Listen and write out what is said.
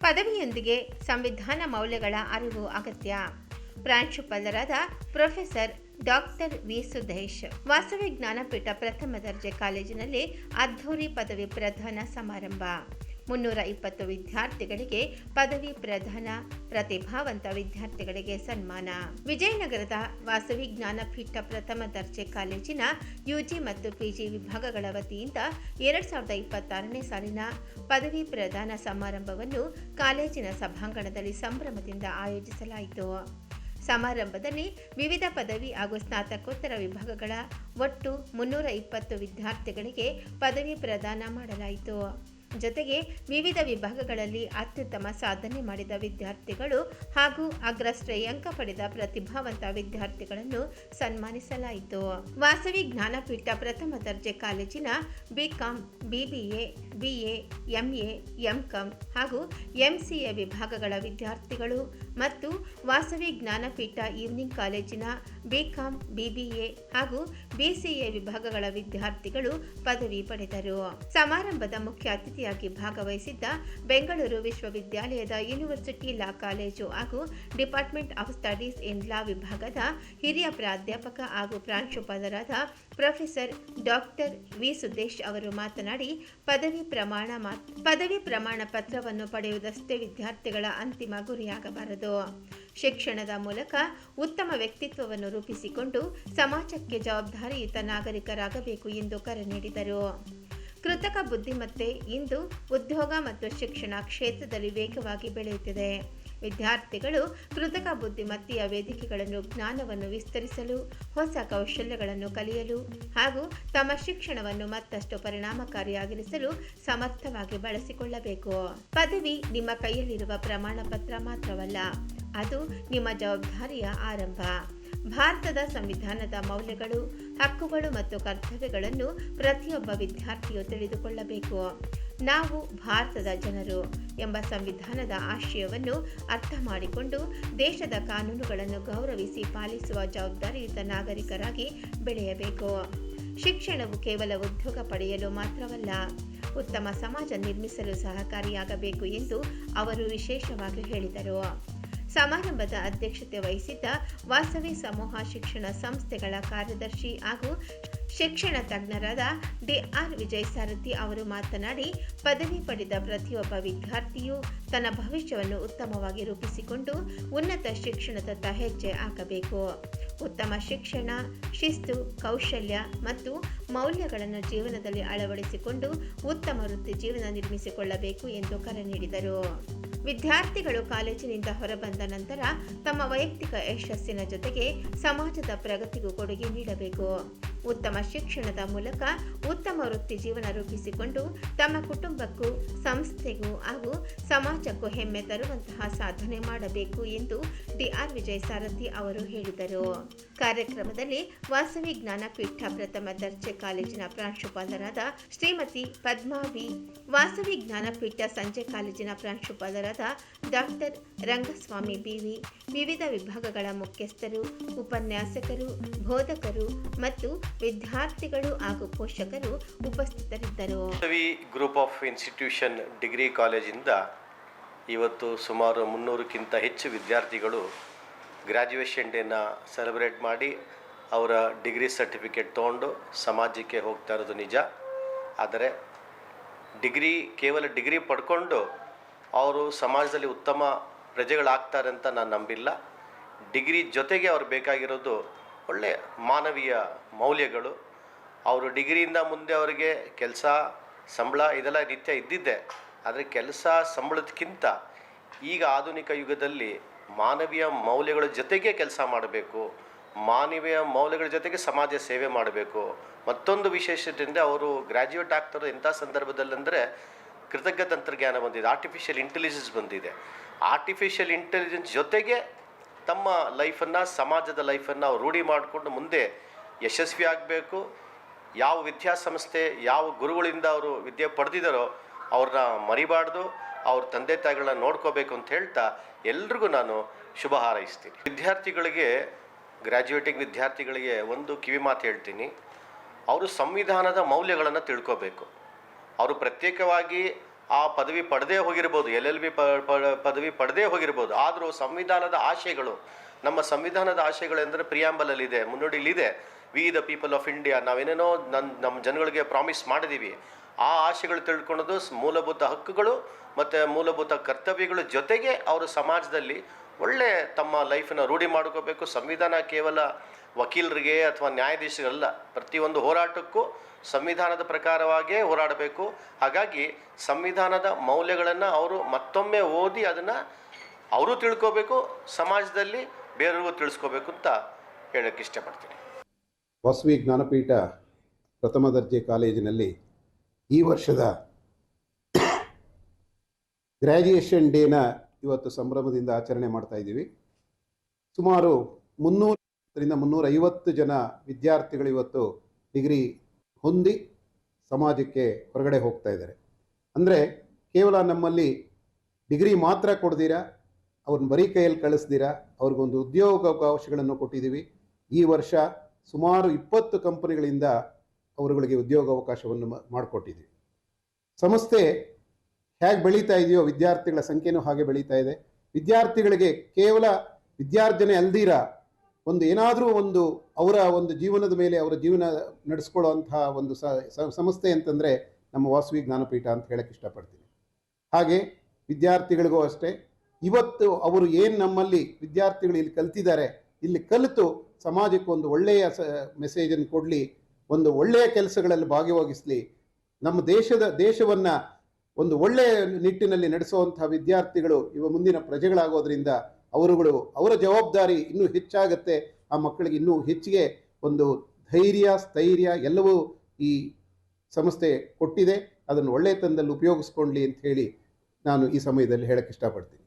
ಪದವಿಯೊಂದಿಗೆ ಸಂವಿಧಾನ ಮೌಲ್ಯಗಳ ಅರಿವು ಅಗತ್ಯ. ಪ್ರಾಂಶುಪಾಲರಾದ professor doctor V. Sudesh. Vasavi Jnanapeetha ಪ್ರಥಮ ದರ್ಜೆ ಕಾಲೇಜಿನಲ್ಲಿ ಅದ್ಧೂರಿ ಪದವಿ ಪ್ರದಾನ ಸಮಾರಂಭ. 320 ವಿದ್ಯಾರ್ಥಿಗಳಿಗೆ ಪದವಿ ಪ್ರದಾನ, ಪ್ರತಿಭಾವಂತ ವಿದ್ಯಾರ್ಥಿಗಳಿಗೆ ಸನ್ಮಾನ. ವಿಜಯನಗರದ ವಾಸವಿ ಜ್ಞಾನಪೀಠ ಪ್ರಥಮ ದರ್ಜೆ ಕಾಲೇಜಿನ ಯುಜಿ ಮತ್ತು ಪಿಜಿ ವಿಭಾಗಗಳ ವತಿಯಿಂದ 2026ನೇ ಸಾಲಿನ ಪದವಿ ಪ್ರದಾನ ಸಮಾರಂಭವನ್ನು ಕಾಲೇಜಿನ ಸಭಾಂಗಣದಲ್ಲಿ ಸಂಭ್ರಮದಿಂದ ಆಯೋಜಿಸಲಾಯಿತು. ಸಮಾರಂಭದಲ್ಲಿ ವಿವಿಧ ಪದವಿ ಹಾಗೂ ಸ್ನಾತಕೋತ್ತರ ವಿಭಾಗಗಳ ಒಟ್ಟು 320 ವಿದ್ಯಾರ್ಥಿಗಳಿಗೆ ಪದವಿ ಪ್ರದಾನ ಮಾಡಲಾಯಿತು. ಜೊತೆಗೆ ವಿವಿಧ ವಿಭಾಗಗಳಲ್ಲಿ ಅತ್ಯುತ್ತಮ ಸಾಧನೆ ಮಾಡಿದ ವಿದ್ಯಾರ್ಥಿಗಳು ಹಾಗೂ ಅಗ್ರ ಶ್ರೇಯಾಂಕ ಪಡೆದ ಪ್ರತಿಭಾವಂತ ವಿದ್ಯಾರ್ಥಿಗಳನ್ನು ಸನ್ಮಾನಿಸಲಾಯಿತು. ವಾಸವಿ ಜ್ಞಾನಪೀಠ ಪ್ರಥಮ ದರ್ಜೆ ಕಾಲೇಜಿನ BCom, BBA, BA, MA, MCom ಹಾಗೂ ಎಂಸಿಎ ವಿಭಾಗಗಳ ವಿದ್ಯಾರ್ಥಿಗಳು ಮತ್ತು ವಾಸವಿ ಜ್ಞಾನಪೀಠ ಈವ್ನಿಂಗ್ ಕಾಲೇಜಿನ ಬಿಕಾಂ, ಬಿಬಿಎ ಹಾಗೂ ಬಿಸಿಎ ವಿಭಾಗಗಳ ವಿದ್ಯಾರ್ಥಿಗಳು ಪದವಿ ಪಡೆದರು. ಸಮಾರಂಭದ ಮುಖ್ಯ ಅತಿಥಿಯಾಗಿ ಭಾಗವಹಿಸಿದ್ದ ಬೆಂಗಳೂರು ವಿಶ್ವವಿದ್ಯಾಲಯದ ಯೂನಿವರ್ಸಿಟಿ ಲಾ ಕಾಲೇಜು ಹಾಗೂ ಡಿಪಾರ್ಟ್ಮೆಂಟ್ ಆಫ್ ಸ್ಟಡೀಸ್ ಇನ್ ಲಾ ವಿಭಾಗದ ಹಿರಿಯ ಪ್ರಾಧ್ಯಾಪಕ ಹಾಗೂ ಪ್ರಾಂಶುಪಾಲರಾದ ಪ್ರೊಫೆಸರ್ ಡಾಕ್ಟರ್ ವಿ. ಸುದೇಶ್ ಅವರು ಮಾತನಾಡಿ, ಪದವಿ ಪ್ರಮಾಣ ಪತ್ರವನ್ನು ಪಡೆಯುವುದಷ್ಟೇ ವಿದ್ಯಾರ್ಥಿಗಳ ಅಂತಿಮ ಗುರಿಯಾಗಬಾರದು. ಶಿಕ್ಷಣದ ಮೂಲಕ ಉತ್ತಮ ವ್ಯಕ್ತಿತ್ವವನ್ನು ರೂಪಿಸಿಕೊಂಡು ಸಮಾಜಕ್ಕೆ ಜವಾಬ್ದಾರಿಯುತ ನಾಗರಿಕರಾಗಬೇಕು ಎಂದು ಕರೆ ನೀಡಿದರು. ಕೃತಕ ಬುದ್ಧಿಮತ್ತೆ ಇಂದು ಉದ್ಯೋಗ ಮತ್ತು ಶಿಕ್ಷಣ ಕ್ಷೇತ್ರದಲ್ಲಿ ವೇಗವಾಗಿ ಬೆಳೆಯುತ್ತಿದೆ. ವಿದ್ಯಾರ್ಥಿಗಳು ಕೃತಕ ಬುದ್ಧಿಮತ್ತೆಯ ವೇದಿಕೆಗಳನ್ನು ಜ್ಞಾನವನ್ನು ವಿಸ್ತರಿಸಲು, ಹೊಸ ಕೌಶಲ್ಯಗಳನ್ನು ಕಲಿಯಲು ಹಾಗೂ ತಮ್ಮ ಶಿಕ್ಷಣವನ್ನು ಮತ್ತಷ್ಟು ಪರಿಣಾಮಕಾರಿಯಾಗಿರಿಸಲು ಸಮರ್ಥವಾಗಿ ಬಳಸಿಕೊಳ್ಳಬೇಕು. ಪದವಿ ನಿಮ್ಮ ಕೈಯಲ್ಲಿರುವ ಪ್ರಮಾಣ ಪತ್ರ ಮಾತ್ರವಲ್ಲ, ಅದು ನಿಮ್ಮ ಜವಾಬ್ದಾರಿಯ ಆರಂಭ. ಭಾರತದ ಸಂವಿಧಾನದ ಮೌಲ್ಯಗಳು, ಹಕ್ಕುಗಳು ಮತ್ತು ಕರ್ತವ್ಯಗಳನ್ನು ಪ್ರತಿಯೊಬ್ಬ ವಿದ್ಯಾರ್ಥಿಯು ತಿಳಿದುಕೊಳ್ಳಬೇಕು. ನಾವು ಭಾರತದ ಜನರು ಎಂಬ ಸಂವಿಧಾನದ ಆಶಯವನ್ನು ಅರ್ಥ ಮಾಡಿಕೊಂಡು ದೇಶದ ಕಾನೂನುಗಳನ್ನು ಗೌರವಿಸಿ ಪಾಲಿಸುವ ಜವಾಬ್ದಾರಿಯುತ ನಾಗರಿಕರಾಗಿ ಬೆಳೆಯಬೇಕು. ಶಿಕ್ಷಣವು ಕೇವಲ ಉದ್ಯೋಗ ಪಡೆಯಲು ಮಾತ್ರವಲ್ಲ, ಉತ್ತಮ ಸಮಾಜ ನಿರ್ಮಿಸಲು ಸಹಕಾರಿಯಾಗಬೇಕು ಎಂದು ಅವರು ವಿಶೇಷವಾಗಿ ಹೇಳಿದರು. ಸಮಾರಂಭದ ಅಧ್ಯಕ್ಷತೆ ವಹಿಸಿದ್ದ ವಾಸವಿ ಸಮೂಹ ಶಿಕ್ಷಣ ಸಂಸ್ಥೆಗಳ ಕಾರ್ಯದರ್ಶಿ ಹಾಗೂ ಶಿಕ್ಷಣ ತಜ್ಞರಾದ ಡಿ.ಆರ್. ವಿಜಯ್ ಸಾರಥಿ ಅವರು ಮಾತನಾಡಿ, ಪದವಿ ಪಡೆದ ಪ್ರತಿಯೊಬ್ಬ ವಿದ್ಯಾರ್ಥಿಯು ತನ್ನ ಭವಿಷ್ಯವನ್ನು ಉತ್ತಮವಾಗಿ ರೂಪಿಸಿಕೊಂಡು ಉನ್ನತ ಶಿಕ್ಷಣದತ್ತ ಹೆಜ್ಜೆ ಹಾಕಬೇಕು. ಉತ್ತಮ ಶಿಕ್ಷಣ, ಶಿಸ್ತು, ಕೌಶಲ್ಯ ಮತ್ತು ಮೌಲ್ಯಗಳನ್ನು ಜೀವನದಲ್ಲಿ ಅಳವಡಿಸಿಕೊಂಡು ಉತ್ತಮ ವೃತ್ತಿ ಜೀವನ ನಿರ್ಮಿಸಿಕೊಳ್ಳಬೇಕು ಎಂದು ಕರೆ ನೀಡಿದರು. ವಿದ್ಯಾರ್ಥಿಗಳು ಕಾಲೇಜಿನಿಂದ ಹೊರಬಂದ ನಂತರ ತಮ್ಮ ವೈಯಕ್ತಿಕ ಯಶಸ್ಸಿನ ಜೊತೆಗೆ ಸಮಾಜದ ಪ್ರಗತಿಗೂ ಕೊಡುಗೆ ನೀಡಬೇಕು. ಉತ್ತಮ ಶಿಕ್ಷಣದ ಮೂಲಕ ಉತ್ತಮ ವೃತ್ತಿ ಜೀವನ ರೂಪಿಸಿಕೊಂಡು ತಮ್ಮ ಕುಟುಂಬಕ್ಕೂ, ಸಂಸ್ಥೆಗೂ ಹಾಗೂ ಸಮಾಜಕ್ಕೂ ಹೆಮ್ಮೆ ತರುವಂತಹ ಸಾಧನೆ ಮಾಡಬೇಕು ಎಂದು ಡಿ.ಆರ್. ವಿಜಯ್ ಸಾರಥಿ ಅವರು ಹೇಳಿದರು. ಕಾರ್ಯಕ್ರಮದಲ್ಲಿ ವಾಸವಿ ಜ್ಞಾನಪೀಠ ಪ್ರಥಮ ದರ್ಜೆ ಕಾಲೇಜಿನ ಪ್ರಾಂಶುಪಾಲರಾದ ಶ್ರೀಮತಿ ಪದ್ಮಾ ವಿ, ವಾಸವಿ ಜ್ಞಾನಪೀಠ ಸಂಜೆ ಕಾಲೇಜಿನ ಪ್ರಾಂಶುಪಾಲರಾದ ಡಾಕ್ಟರ್ ರಂಗಸ್ವಾಮಿ ಬಿವಿ, ವಿವಿಧ ವಿಭಾಗಗಳ ಮುಖ್ಯಸ್ಥರು, ಉಪನ್ಯಾಸಕರು, ಬೋಧಕರು ಮತ್ತು ವಿದ್ಯಾರ್ಥಿಗಳು ಹಾಗೂ ಪೋಷಕರು ಉಪಸ್ಥಿತರಿದ್ದರು. ಗ್ರೂಪ್ ಆಫ್ ಇನ್ಸ್ಟಿಟ್ಯೂಷನ್ ಡಿಗ್ರಿ ಕಾಲೇಜಿಂದ ಇವತ್ತು ಸುಮಾರು 300ಕ್ಕಿಂತ ಹೆಚ್ಚು ವಿದ್ಯಾರ್ಥಿಗಳು ಗ್ರ್ಯಾಜುಯೇಷನ್ ಡೇನ ಸೆಲೆಬ್ರೇಟ್ ಮಾಡಿ ಅವರ ಡಿಗ್ರಿ ಸರ್ಟಿಫಿಕೇಟ್ ತೊಗೊಂಡು ಸಮಾಜಕ್ಕೆ ಹೋಗ್ತಾ ಇರೋದು ನಿಜ. ಆದರೆ ಕೇವಲ ಡಿಗ್ರಿ ಪಡ್ಕೊಂಡು ಅವರು ಸಮಾಜದಲ್ಲಿ ಉತ್ತಮ ಪ್ರಜೆಗಳಾಗ್ತಾರೆ ಅಂತ ನಾನು ನಂಬಿಲ್ಲ. ಡಿಗ್ರಿ ಜೊತೆಗೆ ಅವ್ರು ಬೇಕಾಗಿರೋದು ಒಳ್ಳೆಯ ಮಾನವೀಯ ಮೌಲ್ಯಗಳು. ಅವರು ಡಿಗ್ರಿಯಿಂದ ಮುಂದೆ ಅವರಿಗೆ ಕೆಲಸ, ಸಂಬಳ ಇದೆಲ್ಲ ನಿತ್ಯ ಇದ್ದಿದ್ದೆ. ಆದರೆ ಕೆಲಸ ಸಂಬಳದಕ್ಕಿಂತ ಈಗ ಆಧುನಿಕ ಯುಗದಲ್ಲಿ ಮಾನವೀಯ ಮೌಲ್ಯಗಳ ಜೊತೆಗೆ ಕೆಲಸ ಮಾಡಬೇಕು, ಮಾನವೀಯ ಮೌಲ್ಯಗಳ ಜೊತೆಗೆ ಸಮಾಜ ಸೇವೆ ಮಾಡಬೇಕು. ಮತ್ತೊಂದು ವಿಶೇಷತೆಯಿಂದ ಅವರು ಗ್ರ್ಯಾಜುಯೇಟ್ ಆಗ್ತಾರೋ ಇಂಥ ಸಂದರ್ಭದಲ್ಲಂದರೆ ಕೃತಜ್ಞ ತಂತ್ರಜ್ಞಾನ ಬಂದಿದೆ, ಆರ್ಟಿಫಿಷಿಯಲ್ ಇಂಟೆಲಿಜೆನ್ಸ್ ಬಂದಿದೆ. ಆರ್ಟಿಫಿಷಿಯಲ್ ಇಂಟೆಲಿಜೆನ್ಸ್ ಜೊತೆಗೆ ತಮ್ಮ ಲೈಫನ್ನು, ಸಮಾಜದ ಲೈಫನ್ನು ಅವ್ರು ರೂಢಿ ಮಾಡಿಕೊಂಡು ಮುಂದೆ ಯಶಸ್ವಿ ಆಗಬೇಕು. ಯಾವ ವಿದ್ಯಾಸಂಸ್ಥೆ, ಯಾವ ಗುರುಗಳಿಂದ ಅವರು ವಿದ್ಯೆ ಪಡೆದಿದ್ದಾರೋ ಅವ್ರನ್ನ ಮರಿಬಾರ್ದು, ಅವ್ರ ತಂದೆ ತಾಯಿಗಳನ್ನ ನೋಡ್ಕೋಬೇಕು ಅಂತ ಹೇಳ್ತಾ ಎಲ್ರಿಗೂ ನಾನು ಶುಭ ಹಾರೈಸ್ತೀನಿ. ವಿದ್ಯಾರ್ಥಿಗಳಿಗೆ, ಗ್ರ್ಯಾಜುಯೇಟಿಂಗ್ ವಿದ್ಯಾರ್ಥಿಗಳಿಗೆ ಒಂದು ಕಿವಿ ಮಾತು ಹೇಳ್ತೀನಿ. ಅವರು ಸಂವಿಧಾನದ ಮೌಲ್ಯಗಳನ್ನು ತಿಳ್ಕೋಬೇಕು. ಅವರು ಪ್ರತ್ಯೇಕವಾಗಿ ಆ ಪದವಿ ಪಡೆದೇ ಹೋಗಿರ್ಬೋದು, LLB ಪದವಿ ಪಡೆದೇ ಹೋಗಿರ್ಬೋದು. ಆದರೂ ಸಂವಿಧಾನದ ಆಶಯಗಳು, ನಮ್ಮ ಸಂವಿಧಾನದ ಆಶಯಗಳೆಂದರೆ ಪ್ರಿಯಾಂಬಲಲ್ಲಿದೆ, ಮುನ್ನುಡಿಲಿದೆ, we the people of India, ನಾವೇನೇನೋ ನಮ್ಮ ಜನಗಳಿಗೆ ಪ್ರಾಮಿಸ್ ಮಾಡಿದ್ದೀವಿ. ಆ ಆಶಯಗಳು ತಿಳ್ಕೊಳ್ಳೋದು ಮೂಲಭೂತ ಹಕ್ಕುಗಳು ಮತ್ತು ಮೂಲಭೂತ ಕರ್ತವ್ಯಗಳ ಜೊತೆಗೆ ಅವರು ಸಮಾಜದಲ್ಲಿ ಒಳ್ಳೆ ತಮ್ಮ ಲೈಫನ್ನು ರೂಢಿ ಮಾಡ್ಕೋಬೇಕು. ಸಂವಿಧಾನ ಕೇವಲ ವಕೀಲರಿಗೆ ಅಥವಾ ನ್ಯಾಯಾಧೀಶರಲ್ಲ, ಪ್ರತಿಯೊಂದು ಹೋರಾಟಕ್ಕೂ ಸಂವಿಧಾನದ ಪ್ರಕಾರವಾಗಿಯೇ ಹೋರಾಡಬೇಕು. ಹಾಗಾಗಿ ಸಂವಿಧಾನದ ಮೌಲ್ಯಗಳನ್ನು ಅವರು ಮತ್ತೊಮ್ಮೆ ಓದಿ ಅದನ್ನು ಅವರು ತಿಳ್ಕೋಬೇಕು, ಸಮಾಜದಲ್ಲಿ ಬೇರೆಯವ್ರಿಗೂ ತಿಳಿಸ್ಕೋಬೇಕು ಅಂತ ಹೇಳೋಕ್ಕೆ ಇಷ್ಟಪಡ್ತೀನಿ. ವಾಸವಿ ಜ್ಞಾನಪೀಠ ಪ್ರಥಮ ದರ್ಜೆ ಕಾಲೇಜಿನಲ್ಲಿ ಈ ವರ್ಷದ ಗ್ರ್ಯಾಜುಯೇಷನ್ ಡೇನ ಇವತ್ತು ಸಂಭ್ರಮದಿಂದ ಆಚರಣೆ ಮಾಡ್ತಾ ಇದ್ದೀವಿ. ಸುಮಾರು 300ರಿಂದ 350 ಜನ ವಿದ್ಯಾರ್ಥಿಗಳು ಇವತ್ತು ಡಿಗ್ರಿ ಹೊಂದಿ ಸಮಾಜಕ್ಕೆ ಹೊರಗಡೆ ಹೋಗ್ತಾ ಇದ್ದಾರೆ. ಅಂದರೆ ಕೇವಲ ನಮ್ಮಲ್ಲಿ ಡಿಗ್ರಿ ಮಾತ್ರ ಕೊಡ್ದಿರಾ, ಅವ್ರನ್ನ ಬರೀ ಕೈಯಲ್ಲಿ ಕಳಿಸ್ದಿರಾ ಅವ್ರಿಗೊಂದು ಉದ್ಯೋಗಾವಕಾಶಗಳನ್ನು ಕೊಟ್ಟಿದ್ದೀವಿ. ಈ ವರ್ಷ ಸುಮಾರು 20 ಕಂಪನಿಗಳಿಂದ ಅವರುಗಳಿಗೆ ಉದ್ಯೋಗಾವಕಾಶವನ್ನು ಮಾಡಿಕೊಟ್ಟಿದ್ದೀವಿ. ಸಂಸ್ಥೆ ಹೇಗೆ ಬೆಳೀತಾ ಇದೆಯೋ ವಿದ್ಯಾರ್ಥಿಗಳ ಸಂಖ್ಯೆನೂ ಹಾಗೆ ಬೆಳೀತಾ ಇದೆ. ವಿದ್ಯಾರ್ಥಿಗಳಿಗೆ ಕೇವಲ ವಿದ್ಯಾರ್ಜನೆ ಅಲ್ದಿರ ಒಂದು ಏನಾದರೂ ಒಂದು ಅವರ ಒಂದು ಜೀವನದ ಮೇಲೆ ಅವರ ಜೀವನ ನಡೆಸ್ಕೊಳ್ಳುವಂತಹ ಒಂದು ಸಂಸ್ಥೆ ಅಂತಂದರೆ ನಮ್ಮ ವಾಸವಿ ಜ್ಞಾನಪೀಠ ಅಂತ ಹೇಳಕ್ಕೆ ಇಷ್ಟಪಡ್ತೀನಿ. ಹಾಗೆ ವಿದ್ಯಾರ್ಥಿಗಳಿಗೂ ಅಷ್ಟೇ, ಇವತ್ತು ಅವರು ಏನು ನಮ್ಮಲ್ಲಿ ವಿದ್ಯಾರ್ಥಿಗಳು ಇಲ್ಲಿ ಕಲ್ತಿದ್ದಾರೆ, ಇಲ್ಲಿ ಕಲಿತು ಸಮಾಜಕ್ಕೆ ಒಂದು ಒಳ್ಳೆಯ ಮೆಸೇಜನ್ನು ಕೊಡಲಿ, ಒಂದು ಒಳ್ಳೆಯ ಕೆಲಸಗಳಲ್ಲಿ ಭಾಗವಹಿಸಲಿ, ನಮ್ಮ ದೇಶವನ್ನು ಒಂದು ಒಳ್ಳೆಯ ನಿಟ್ಟಿನಲ್ಲಿ ನಡೆಸುವಂಥ ವಿದ್ಯಾರ್ಥಿಗಳು ಮುಂದಿನ ಪ್ರಜೆಗಳಾಗೋದ್ರಿಂದ ಅವರ ಜವಾಬ್ದಾರಿ ಇನ್ನೂ ಹೆಚ್ಚಾಗುತ್ತೆ. ಆ ಮಕ್ಕಳಿಗೆ ಇನ್ನೂ ಹೆಚ್ಚಿಗೆ ಒಂದು ಧೈರ್ಯ, ಸ್ಥೈರ್ಯ ಎಲ್ಲವೂ ಈ ಸಂಸ್ಥೆ ಕೊಟ್ಟಿದೆ. ಅದನ್ನು ಒಳ್ಳೆಯತನದಲ್ಲಿ ಉಪಯೋಗಿಸ್ಕೊಳ್ಳಿ ಅಂತ ಹೇಳಿ ನಾನು ಈ ಸಮಯದಲ್ಲಿ ಹೇಳಕ್ಕೆ ಇಷ್ಟಪಡ್ತೀನಿ.